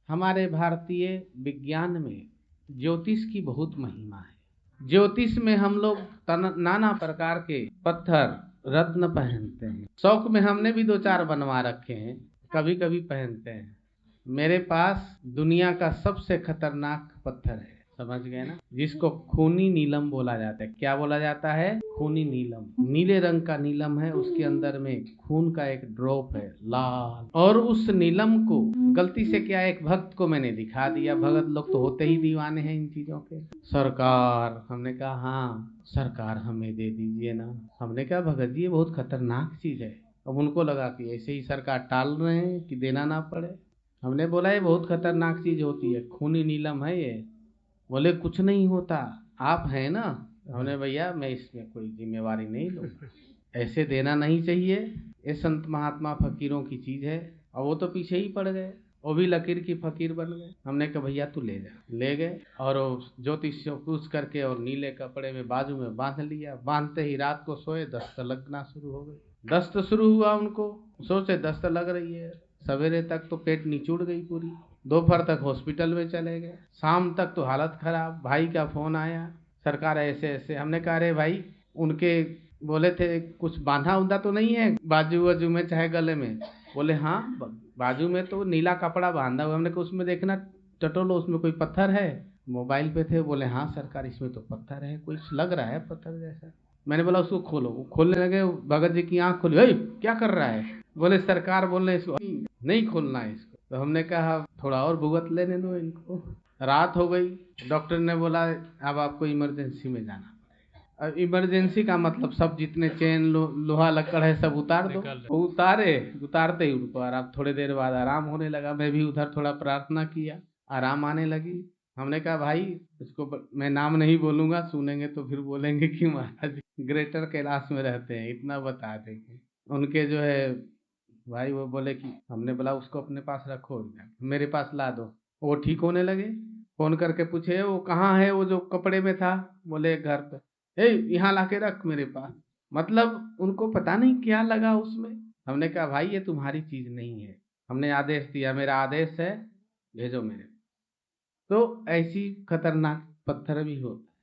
हमारे भारतीय विज्ञान में ज्योतिष की बहुत महिमा है। ज्योतिष में हम लोग नाना प्रकार के पत्थर रत्न पहनते हैं। शौक में हमने भी दो चार बनवा रखे हैं, कभी कभी पहनते हैं। मेरे पास दुनिया का सबसे खतरनाक पत्थर है, समझ गए ना, जिसको खूनी नीलम बोला जाता है। क्या बोला जाता है? खूनी नीलम। नीले रंग का नीलम है, उसके अंदर में खून का एक ड्रॉप है, लाल। और उस नीलम को गलती से क्या, एक भक्त को मैंने दिखा दिया। भगत लोग तो होते ही दीवाने हैं इन चीजों के। सरकार, हमने कहा हाँ सरकार हमें दे दीजिए ना। हमने कहा भगत जी ये बहुत खतरनाक चीज है। अब उनको लगा कि ऐसे ही सरकार टाल रहे हैं कि देना ना पड़े। हमने बोला ये बहुत खतरनाक चीज होती है, खूनी नीलम है ये। बोले कुछ नहीं होता, आप हैं ना। हमने भैया मैं इसमें कोई जिम्मेवारी नहीं लूंगा, ऐसे देना नहीं चाहिए, ये संत महात्मा फकीरों की चीज है। और वो तो पीछे ही पड़ गए, वो भी लकीर की फकीर बन गए। हमने कहा भैया तू ले जा। ले गए और ज्योतिष से पूछ करके और नीले कपड़े में बाजू में बांध लिया। बांधते ही रात को सोए, दस्त लगना शुरू हो गई। दस्त शुरू हुआ, उनको सोचे दस्त लग रही है। सवेरे तक तो पेट निचुड़ गई पूरी। दोपहर तक हॉस्पिटल में चले गए। शाम तक तो हालत खराब। भाई का फोन आया, सरकार ऐसे ऐसे। हमने कहा अरे भाई उनके बोले थे कुछ बांधा उंधा तो नहीं है बाजू बाजू में चाहे गले में? बोले हाँ बाजू में तो नीला कपड़ा बांधा हुआ। हमने कहा उसमें देखना टटोलो, उसमें कोई पत्थर है? मोबाइल पे थे। बोले हाँ सरकार इसमें तो पत्थर है, कुछ लग रहा है पत्थर जैसा। मैंने बोला उसको खोलो। वो खोलने लगे, भगत जी की आंख खोली। क्या कर रहा है? बोले सरकार बोल रहे इसको नहीं खोलना है इसको। तो हमने कहा थोड़ा और भुगत लेने दो इनको। रात हो गई। डॉक्टर ने बोला अब आपको इमरजेंसी में जाना। अब इमरजेंसी का मतलब सब जितने चेन लोहा लकड़ है सब उतार दो। उतारते ही उनको आराम, थोड़ी देर बाद आराम होने लगा। मैं भी उधर थोड़ा प्रार्थना किया, आराम आने लगी। हमने कहा भाई इसको मैं नाम नहीं बोलूंगा, सुनेंगे तो फिर बोलेंगे कि महाराज ग्रेटर कैलाश में रहते हैं, इतना बता देंगे। उनके जो है भाई वो बोले कि, हमने बोला उसको अपने पास रखो, मेरे पास ला दो। वो ठीक होने लगे। फोन करके पूछे वो कहाँ है, वो जो कपड़े में था? बोले घर पे। यहाँ लाके रख मेरे पास। मतलब उनको पता नहीं क्या लगा उसमें। हमने कहा भाई ये तुम्हारी चीज नहीं है, हमने आदेश दिया, मेरा आदेश है, भेजो मेरे। तो ऐसी खतरनाक पत्थर भी होता है।